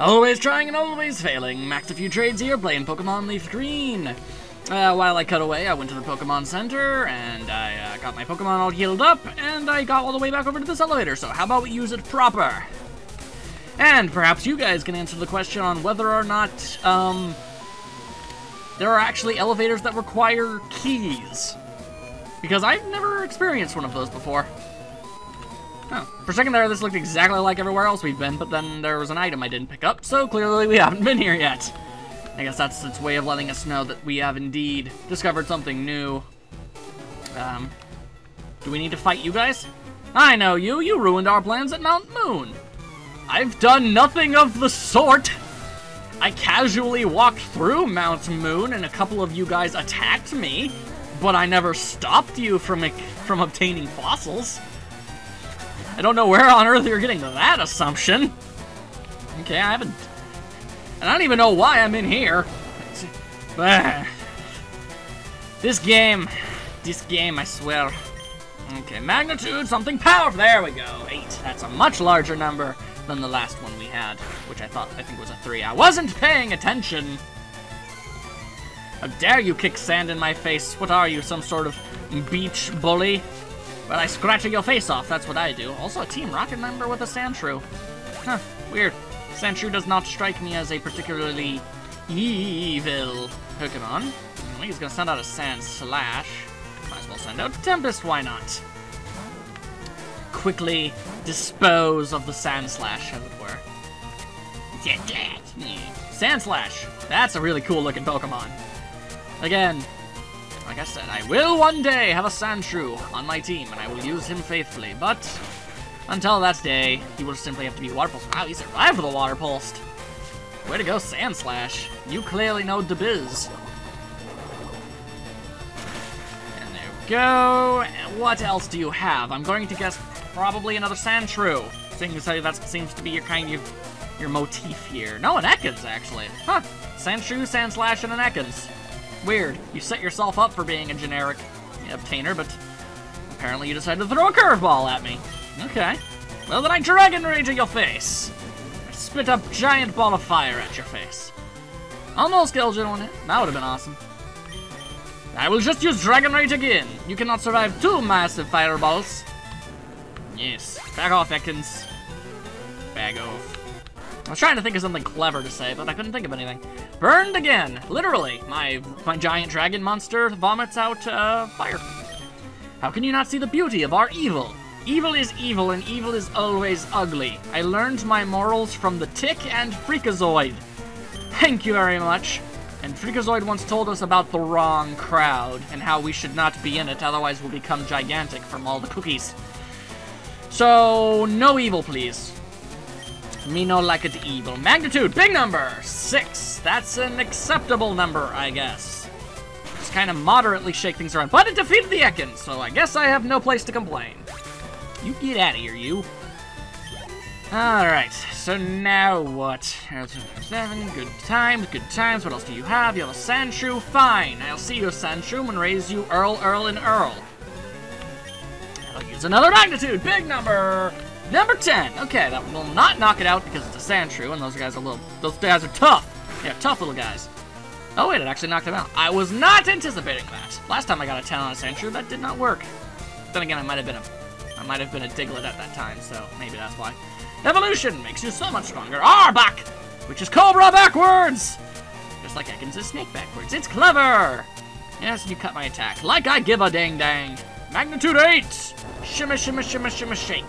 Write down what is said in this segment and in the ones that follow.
Always trying and always failing. Maxed a few trades here, playing Pokemon Leaf Green. While I cut away, I went to the Pokemon Center, and I got my Pokemon all healed up, and I got all the way back over to this elevator, so how about we use it proper? And perhaps you guys can answer the question on whether or not, there are actually elevators that require keys. Because I've never experienced one of those before. Oh, for a second there, this looked exactly like everywhere else we've been, but then there was an item I didn't pick up, so clearly we haven't been here yet. I guess that's its way of letting us know that we have indeed discovered something new. Do we need to fight you guys? I know you. You ruined our plans at Mount Moon. I've done nothing of the sort. I casually walked through Mount Moon and a couple of you guys attacked me, but I never stopped you from obtaining fossils. I don't know where on earth you're getting that assumption. Okay, I don't even know why I'm in here. This game, I swear. Okay, magnitude, something powerful. There we go, 8. That's a much larger number than the last one we had, which I think was a 3. I wasn't paying attention. How dare you kick sand in my face? What are you, some sort of beach bully? Well, I scratch your face off, that's what I do. Also a Team Rocket member with a Sandshrew. Huh, weird. Sandshrew does not strike me as a particularly evil Pokemon. I think he's gonna send out a Sand Slash. Might as well send out Tempest, why not? Quickly dispose of the Sand Slash, as it were. Sand Slash! That's a really cool looking Pokemon. Again, like I said, I will one day have a Sandshrew on my team, and I will use him faithfully, but until that day, he will simply have to be Water Pulsed. Wow, he survived the Water Pulsed. Way to go, Sand Slash. You clearly know the biz. And there we go. And what else do you have? I'm going to guess probably another Sandshrew. Seeing as how that seems to be your motif here. No, an Ekans, actually. Huh. Sandshrew, Sand Slash, and an Ekans. Weird. You set yourself up for being a generic obtainer, but apparently you decided to throw a curveball at me. Okay. Well, then I Dragon Rage at your face. I spit a giant ball of fire at your face. Almost killed you on it. That would have been awesome. I will just use Dragon Rage again. You cannot survive 2 massive fireballs. Yes. Back off, Ekans. Back off. I was trying to think of something clever to say, but I couldn't think of anything. Burned again! Literally, my giant dragon monster vomits out fire. How can you not see the beauty of our evil? Evil is evil, and evil is always ugly. I learned my morals from the Tick and Freakazoid. Thank you very much. And Freakazoid once told us about the wrong crowd, and how we should not be in it, otherwise we'll become gigantic from all the cookies. So, no evil, please. Me no like it evil. Magnitude, big number, 6. That's an acceptable number, I guess. Just kind of moderately shake things around. But it defeated the Ekans, so I guess I have no place to complain. You get out of here, you. Alright, so now what? 7, good times, good times. What else do you have? You have a Sandshrew? Fine, I'll see you, Sandshrew, and raise you Earl, and Earl. I'll use another magnitude, big number. Number 10. Okay, that will not knock it out because it's a Sandshrew, and those guys are tough. Yeah, tough little guys. Oh wait, it actually knocked him out. I was not anticipating that. Last time I got a 10 on a Sandshrew, that did not work. Then again, I might have been a Diglett at that time, so maybe that's why. Evolution makes you so much stronger. Arbok, which is Cobra backwards. Just like Ekans is Snake backwards. It's clever. Yes, you cut my attack. Like I give a dang dang. Magnitude 8. Shimma, shimma, shimma, shimma, shake.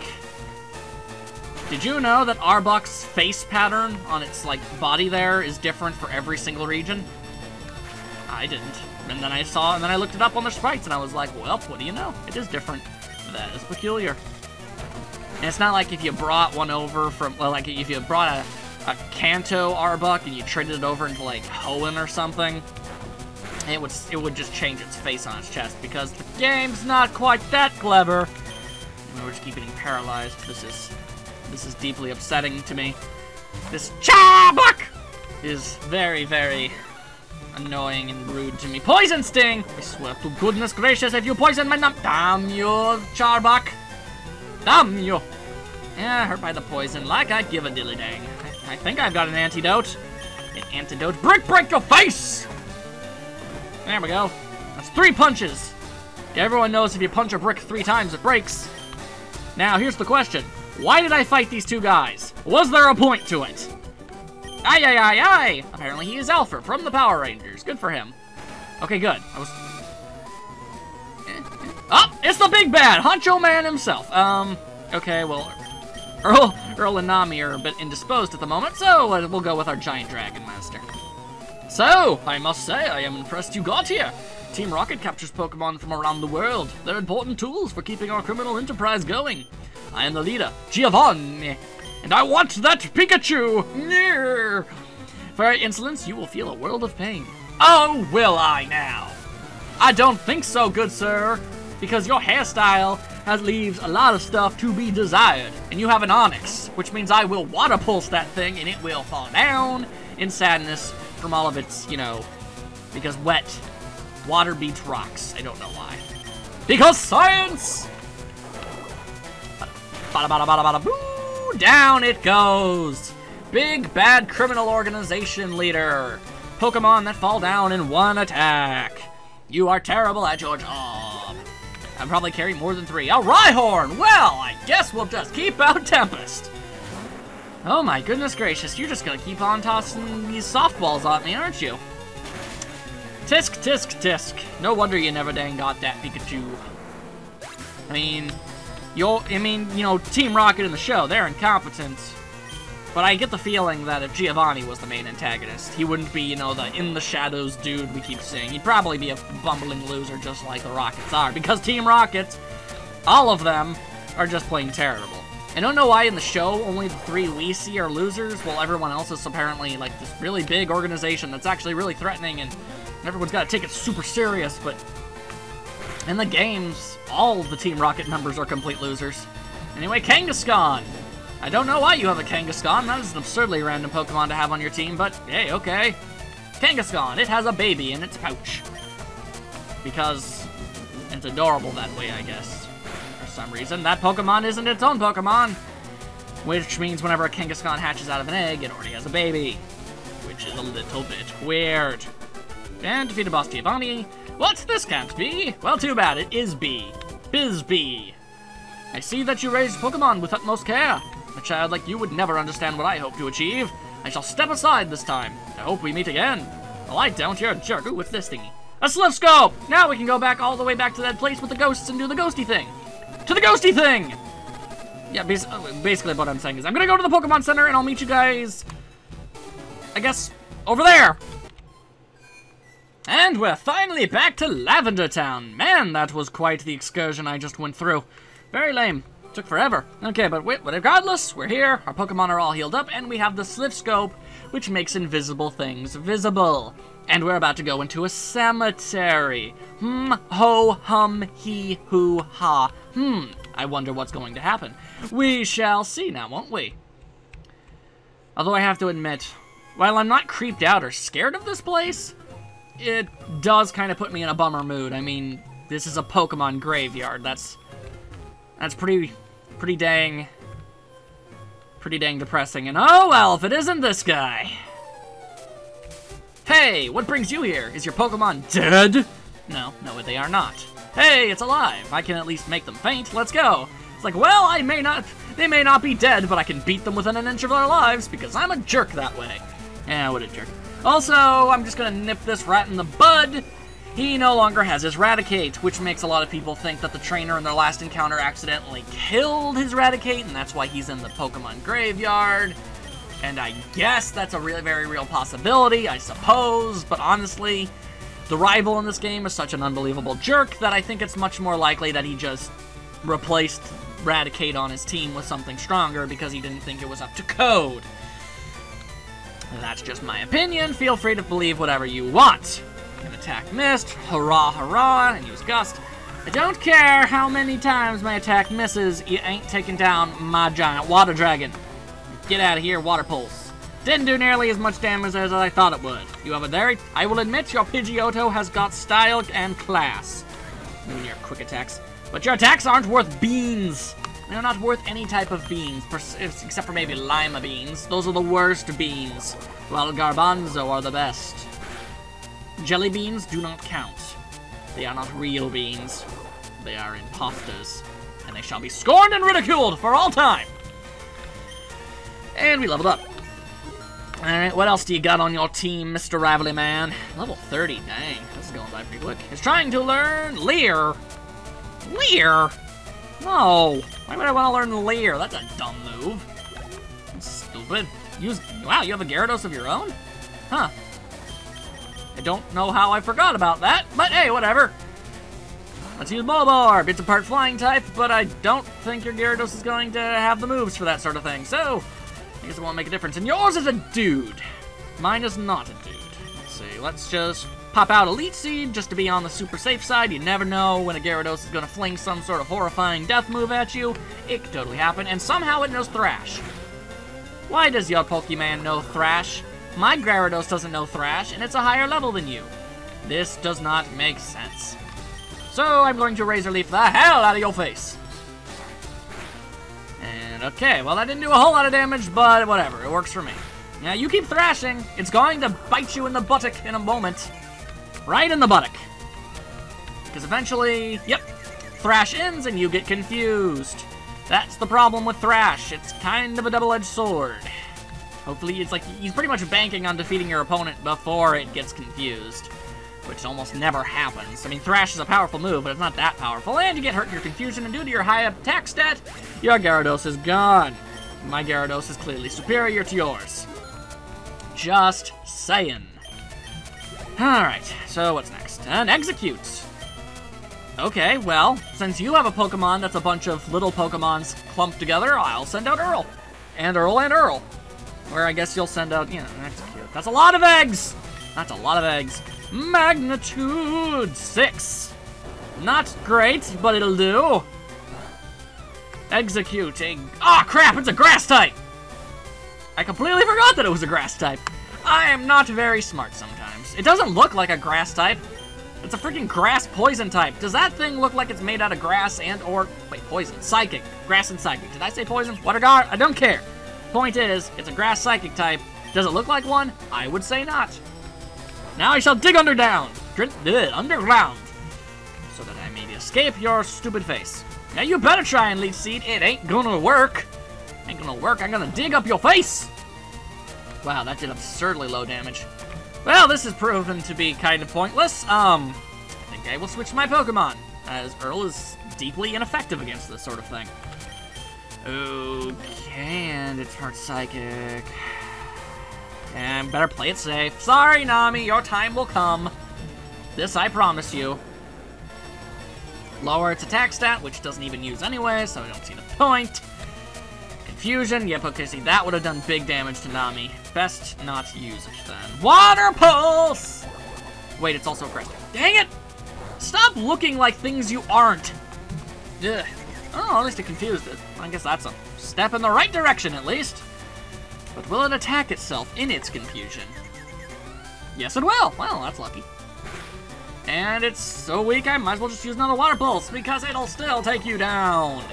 Did you know that Arbok's face pattern on its, body there is different for every single region? I didn't. And then I looked it up on the sprites, and I was like, well, what do you know? It is different. That is peculiar. And it's not like if you brought one over from, well, like if you brought a Kanto Arbok and you traded it over into, Hoenn or something, it would just change its face on its chest, because the game's not quite that clever. And we're just keep getting paralyzed. This is deeply upsetting to me. This Charbok is very, very annoying and rude to me. Poison Sting! I swear to goodness gracious, if you poison my damn you, Charbok! Damn you! Yeah, hurt by the poison, like I give a dilly dang. I I think I've got an antidote. An antidote. Brick break your face! There we go. That's 3 punches. Everyone knows if you punch a brick 3 times, it breaks. Now, here's the question. Why did I fight these 2 guys? Was there a point to it? Aye, aye, aye, aye! Apparently he is Alfred from the Power Rangers. Good for him. Okay, good. Oh, it's the big bad! Honcho Man himself. Okay, well, Earl and Nami are a bit indisposed at the moment, so we'll go with our giant dragon master. So, I must say, I am impressed you got here. Team Rocket captures Pokemon from around the world. They're important tools for keeping our criminal enterprise going. I am the leader, Giovanni, and I want that Pikachu! For your insolence, you will feel a world of pain. Oh, will I now? I don't think so, good sir, because your hairstyle leaves a lot of stuff to be desired, and you have an Onyx, which means I will water pulse that thing, and it will fall down in sadness from all of its, you know, because water beats rocks. I don't know why. Because science! Bada bada bada bada boo! Down it goes! Big bad criminal organization leader. Pokemon that fall down in 1 attack. You are terrible at your job. I'd probably carry more than 3. A Rhyhorn! Well, I guess we'll just keep out Tempest. Oh my goodness gracious, you're just gonna keep on tossing these softballs at me, aren't you? Tisk, tisk, tisk. No wonder you never dang got that Pikachu. I mean, you know, Team Rocket in the show, they're incompetent. But I get the feeling that if Giovanni was the main antagonist, he wouldn't be, you know, the in-the-shadows dude we keep seeing. He'd probably be a bumbling loser just like the Rockets are. Because Team Rocket, all of them, are just plain terrible. I don't know why in the show only the 3 we see are losers, while everyone else is apparently like this really big organization that's actually really threatening and everyone's got to take it super serious, but in the games, all the Team Rocket members are complete losers. Anyway, Kangaskhan! I don't know why you have a Kangaskhan. That is an absurdly random Pokemon to have on your team, but hey, okay. Kangaskhan, it has a baby in its pouch. Because it's adorable that way, I guess. For some reason, that Pokemon isn't its own Pokemon. Which means whenever a Kangaskhan hatches out of an egg, it already has a baby. Which is a little bit weird. And defeated boss Giovanni. What? This can't be. Well, too bad. It is B. Bizbee. I see that you raised Pokemon with utmost care. A child like you would never understand what I hope to achieve. I shall step aside this time. I hope we meet again. Well, I don't. You're a jerk. Ooh, what's this thingy? A Slipscope! Now we can go back all the way back to that place with the ghosts and do the ghosty thing. To the ghosty thing! Yeah, basically what I'm saying is I'm gonna go to the Pokemon Center and I'll meet you guys, I guess, over there. And we're finally back to Lavender Town. Man, that was quite the excursion I just went through. Very lame. Took forever. Okay, but regardless, we're here, our Pokemon are all healed up, and we have the Slipscope, which makes invisible things visible. And we're about to go into a cemetery. Ho, hum, he, hoo, ha. I wonder what's going to happen. We shall see now, won't we? Although I have to admit, while I'm not creeped out or scared of this place, it does kind of put me in a bummer mood. I mean, this is a Pokemon graveyard. That's pretty dang depressing. And oh well, if it isn't this guy. Hey, what brings you here? Is your Pokemon dead? No, they are not. Hey, it's alive. I can at least make them faint. Let's go. It's like, well, they may not be dead, but I can beat them within an inch of their lives because I'm a jerk that way. Yeah, what a jerk. Also, I'm just gonna nip this rat in the bud. He no longer has his Raticate, which makes a lot of people think that the trainer in their last encounter accidentally killed his Raticate, and that's why he's in the Pokemon graveyard. And I guess that's a really very real possibility, I suppose, but honestly, the rival in this game is such an unbelievable jerk that I think it's much more likely that he just replaced Raticate on his team with something stronger because he didn't think it was up to code. That's just my opinion. Feel free to believe whatever you want. An attack missed, hurrah, hurrah, and use Gust. I don't care how many times my attack misses, you ain't taking down my giant water dragon. Get out of here, Water Pulse. Didn't do nearly as much damage as I thought it would. You have a very, I will admit your Pidgeotto has got style and class. Even your quick attacks. But your attacks aren't worth beans. They're not worth any type of beans, except for maybe lima beans. Those are the worst beans, while garbanzo are the best. Jelly beans do not count. They are not real beans. They are imposters, and they shall be scorned and ridiculed for all time. And we leveled up. Alright, what else do you got on your team, Mr. Rivalry Man? Level 30, dang. This is going by pretty quick. He's trying to learn Leer. Leer? No. Why would I want to learn Leer? That's a dumb move. That's stupid. Wow, you have a Gyarados of your own? Huh. I don't know how I forgot about that, but hey, whatever. Let's use Bulbarb. It's a part flying type, but I don't think your Gyarados is going to have the moves for that sort of thing, so I guess it won't make a difference. And yours is a dude. Mine is not a dude. Let's see. Let's just pop out Elite Seed just to be on the super safe side. You never know when a Gyarados is going to fling some sort of horrifying death move at you. It could totally happen. And somehow it knows Thrash. Why does your Pokemon know Thrash? My Gyarados doesn't know Thrash, and it's a higher level than you. This does not make sense. So I'm going to Razor Leaf the hell out of your face. And okay, well that didn't do a whole lot of damage, but whatever, it works for me. Now you keep thrashing, it's going to bite you in the buttock in a moment. Right in the buttock. Because eventually, yep, Thrash ends and you get confused. That's the problem with Thrash, it's kind of a double-edged sword. Hopefully, it's like he's pretty much banking on defeating your opponent before it gets confused, which almost never happens. I mean, Thrash is a powerful move, but it's not that powerful, and you get hurt in your confusion, and due to your high attack stat, your Gyarados is gone. My Gyarados is clearly superior to yours. Just saying. Alright, so what's next? An Execute. Okay, well, since you have a Pokemon that's a bunch of little Pokemons clumped together, I'll send out Earl. And Earl and Earl. Where I guess you'll send out, you know, an Execute. That's a lot of eggs! That's a lot of eggs. Magnitude 6. Not great, but it'll do. Executing. Ah, crap, it's a grass type! I completely forgot that it was a grass type. I am not very smart sometimes. It doesn't look like a grass type. It's a freaking grass poison type. Does that thing look like it's made out of grass and or... Wait, poison. Psychic. Grass and psychic. Did I say poison? Water guard? I don't care. Point is, it's a grass psychic type. Does it look like one? I would say not. Now I shall dig underground, so that I may escape your stupid face. Now you better try and Leech Seed. It ain't gonna work. Ain't gonna work. I'm gonna dig up your face. Wow, that did absurdly low damage. Well, this has proven to be kind of pointless. I think I will switch my Pokemon, as Earl is deeply ineffective against this sort of thing. Okay, and it's part psychic. And better play it safe. Sorry, Nami, your time will come. This I promise you. Lower its attack stat, which doesn't even use anyway, so I don't see the point. Confusion, yep, okay, see, that would have done big damage to Nami. Best not use it then. Water Pulse! Wait, it's also aggressive. Dang it! Stop looking like things you aren't. Ugh. Oh, at least it confused it. I guess that's a step in the right direction, at least. But will it attack itself in its confusion? Yes, it will. Well, that's lucky. And it's so weak, I might as well just use another Water Pulse, because it'll still take you down.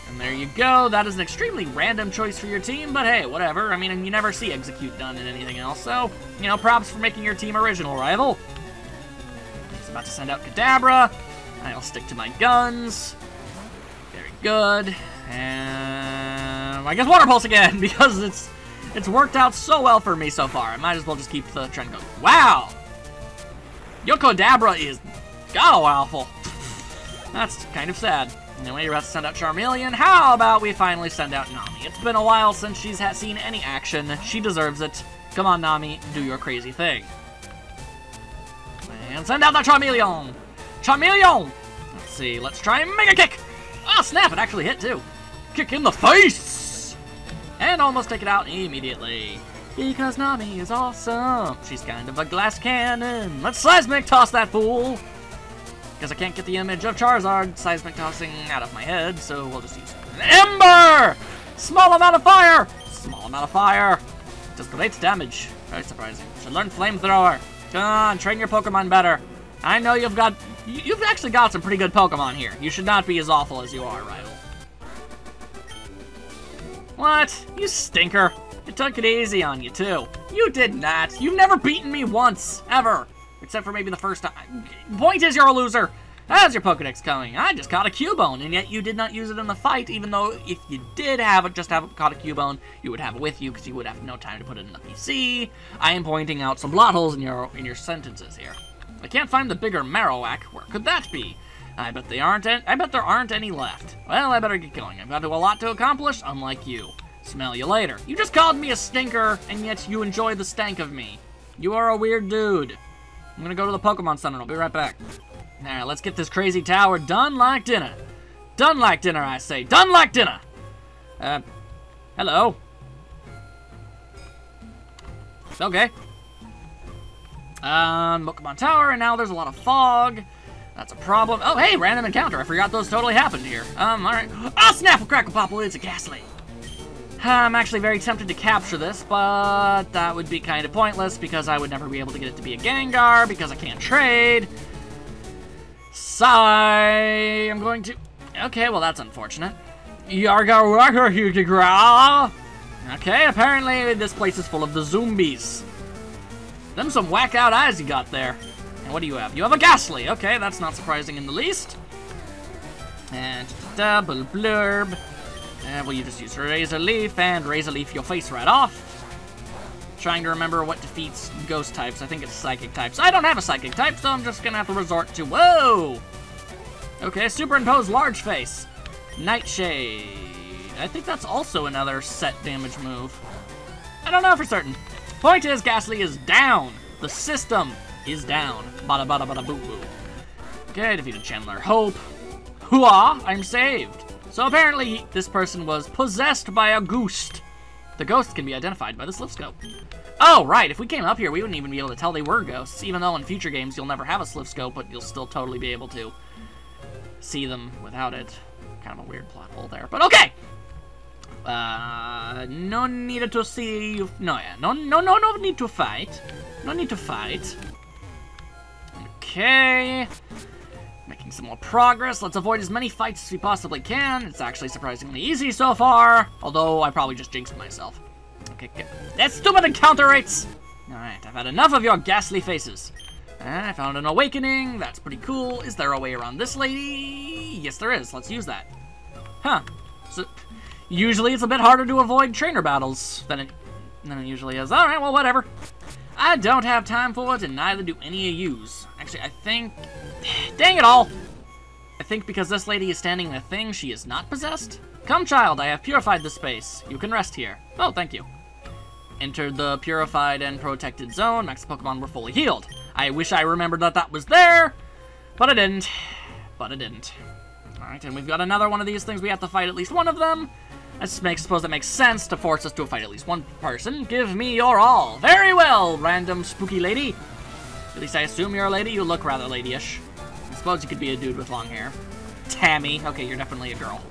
And there you go. That is an extremely random choice for your team, but hey, whatever. I mean, you never see Execute done in anything else, so, you know, props for making your team original, rival. He's about to send out Kadabra. I'll stick to my guns. Very good. And I guess Water Pulse again, because it's worked out so well for me so far. I might as well just keep the trend going. Wow! Your Kadabra is god-awful. That's kind of sad. Anyway, you're about to send out Charmeleon. How about we finally send out Nami? It's been a while since she's seen any action. She deserves it. Come on, Nami, do your crazy thing. And send out that Charmeleon! Charmeleon! Let's see, let's try Mega Kick! Oh, snap, it actually hit, too. Kick in the face! And almost take it out immediately. Because Nami is awesome. She's kind of a glass cannon. Let's Seismic Toss that fool! Because I can't get the image of Charizard Seismic Tossing out of my head, so we'll just use an Ember! Small amount of fire! Small amount of fire. Does great damage. Very surprising. Should learn Flamethrower. Come on, train your Pokemon better. I know you've actually got some pretty good Pokemon here. You should not be as awful as you are, rival. What? You stinker. I took it easy on you, too. You did not. You've never beaten me once, ever. Except for maybe the first time. Point is, you're a loser. How's your Pokedex coming? I just caught a Cubone, and yet you did not use it in the fight, even though if you did have caught a Cubone, you would have it with you, because you would have no time to put it in the PC. I am pointing out some plot holes in your sentences here. I can't find the bigger Marowak. Where could that be? I bet there aren't any left. Well, I better get going. I've got a lot to accomplish, unlike you. Smell you later. You just called me a stinker, and yet you enjoy the stank of me. You are a weird dude. I'm gonna go to the Pokemon Center. I'll be right back. Alright, let's get this crazy tower done like dinner. Done like dinner, I say. Done like dinner! Hello? Okay. Pokemon Tower, and now there's a lot of fog. That's a problem. Oh, hey, random encounter. I forgot those totally happened here. Alright. Oh, snap! A crackle popple, it's a Ghastly. I'm actually very tempted to capture this, but that would be kind of pointless because I would never be able to get it to be a Gengar because I can't trade. Sigh. I'm going to... Okay, well, that's unfortunate. Okay, apparently this place is full of the zombies. Them some whack-out eyes you got there. And what do you have? You have a Ghastly. Okay, that's not surprising in the least. And double blurb. Well, you just use Razor Leaf and Razor Leaf your face right off. Trying to remember what defeats ghost types. I think it's psychic types. I don't have a psychic type, so I'm just gonna have to resort to... Whoa! Okay, superimpose large face. Nightshade. I think that's also another set damage move. I don't know for certain. Point is, Ghastly is down. The system is down. Bada bada bada boo boo. Okay, defeated Chandler Hope. Hooah! I'm saved. So apparently, this person was possessed by a ghost. The ghosts can be identified by the slip scope. Oh, right. If we came up here, we wouldn't even be able to tell they were ghosts, even though in future games you'll never have a slip scope, but you'll still totally be able to see them without it. Kind of a weird plot hole there, but okay! No need to see you... No need to fight. No need to fight. Okay... Making some more progress. Let's avoid as many fights as we possibly can. It's actually surprisingly easy so far, although I probably just jinxed myself. Okay, good. That stupid encounter rates! Alright, I've had enough of your ghastly faces. I found an awakening. That's pretty cool. Is there a way around this lady? Yes, there is. Let's use that. Huh. So, usually it's a bit harder to avoid trainer battles than it usually is. Alright, well, whatever. I don't have time for it, and neither do any of yous. Actually, I think... Dang it all! I think because this lady is standing in a thing, she is not possessed? Come, child, I have purified the space. You can rest here. Oh, thank you. Entered the purified and protected zone. Max Pokemon were fully healed. I wish I remembered that that was there, but I didn't. Alright, and we've got another one of these things. We have to fight at least one of them. I suppose that makes sense to force us to fight at least one person. Give me your all. Very well, random spooky lady. At least I assume you're a lady. You look rather ladyish. I suppose you could be a dude with long hair. Tammy. Okay, you're definitely a girl.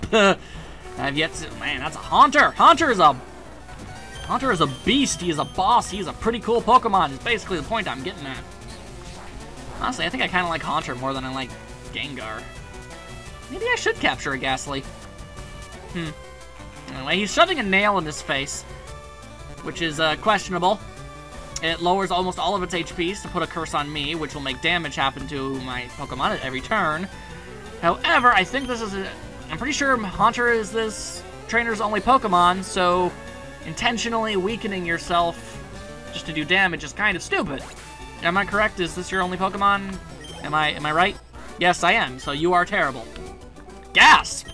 I've yet to... Man, that's a Haunter. Haunter is a beast. He is a boss. He's a pretty cool Pokemon. Is basically the point I'm getting at. Honestly, I think I kind of like Haunter more than I like Gengar. Maybe I should capture a Ghastly. Anyway, he's shoving a nail in his face, which is questionable. It lowers almost all of its HPs to put a curse on me, which will make damage happen to my Pokemon at every turn. However, I think this is I'm pretty sure Haunter is this trainer's only Pokemon, so intentionally weakening yourself just to do damage is kind of stupid. Am I correct? Is this your only Pokemon? Am I right? Yes, I am, so you are terrible. Gasp!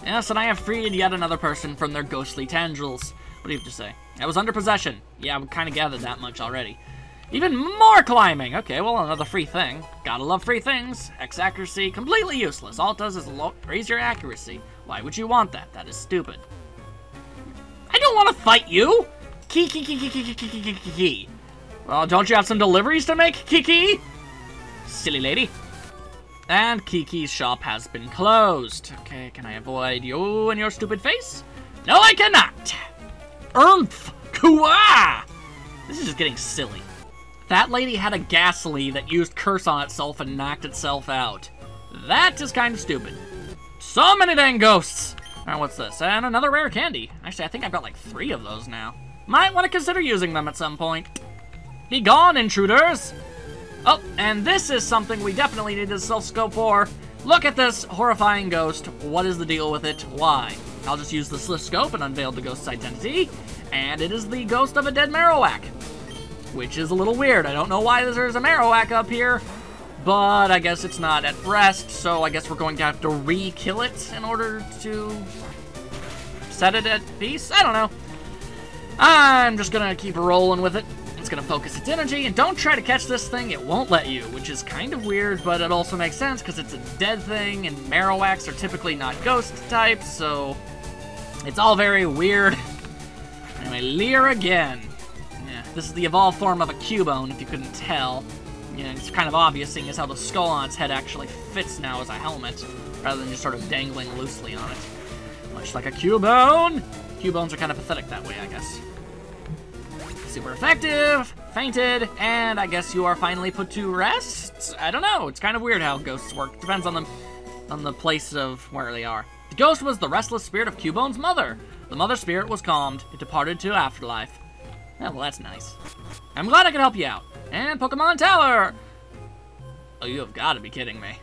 Yes, and I have freed yet another person from their ghostly tendrils. What do you have to say? I was under possession. Yeah, we kind of gathered that much already. Even more climbing! Okay, well, another free thing. Gotta love free things. X accuracy, completely useless. All it does is raise your accuracy. Why would you want that? That is stupid. I don't want to fight you! Kiki. Well, don't you have some deliveries to make, Kiki? Silly lady. And Kiki's shop has been closed. Okay, can I avoid you and your stupid face? No, I cannot! Oomph! Kua! This is just getting silly. That lady had a Ghastly that used Curse on itself and knocked itself out. That is kind of stupid. So many dang ghosts! Alright, what's this? And another rare candy. Actually, I think I've got like 3 of those now. Might want to consider using them at some point. Be gone, intruders! Oh, and this is something we definitely need to self-scope for. Look at this horrifying ghost. What is the deal with it? Why? I'll just use the scope and unveil the ghost's identity. And it is the ghost of a dead Marowak. Which is a little weird. I don't know why there's a Marowak up here. But I guess it's not at rest, so I guess we're going to have to re-kill it in order to set it at peace? I don't know. I'm just gonna keep rolling with it. It's gonna focus its energy, and don't try to catch this thing, it won't let you, which is kind of weird, but it also makes sense because it's a dead thing, and Marowaks are typically not ghost types, so it's all very weird. Anyway, Leer again. Yeah, this is the evolved form of a Cubone, if you couldn't tell. Yeah, it's kind of obvious seeing as how the skull on its head actually fits now as a helmet, rather than just sort of dangling loosely on it. Much like a Cubone! Cubones are kind of pathetic that way, I guess. Super effective, fainted, and I guess you are finally put to rest? I don't know, it's kind of weird how ghosts work. Depends on the place of where they are. The ghost was the restless spirit of Cubone's mother. The mother spirit was calmed. It departed to afterlife. Oh, well, that's nice. I'm glad I could help you out. And Pokemon Tower! Oh, you have got to be kidding me.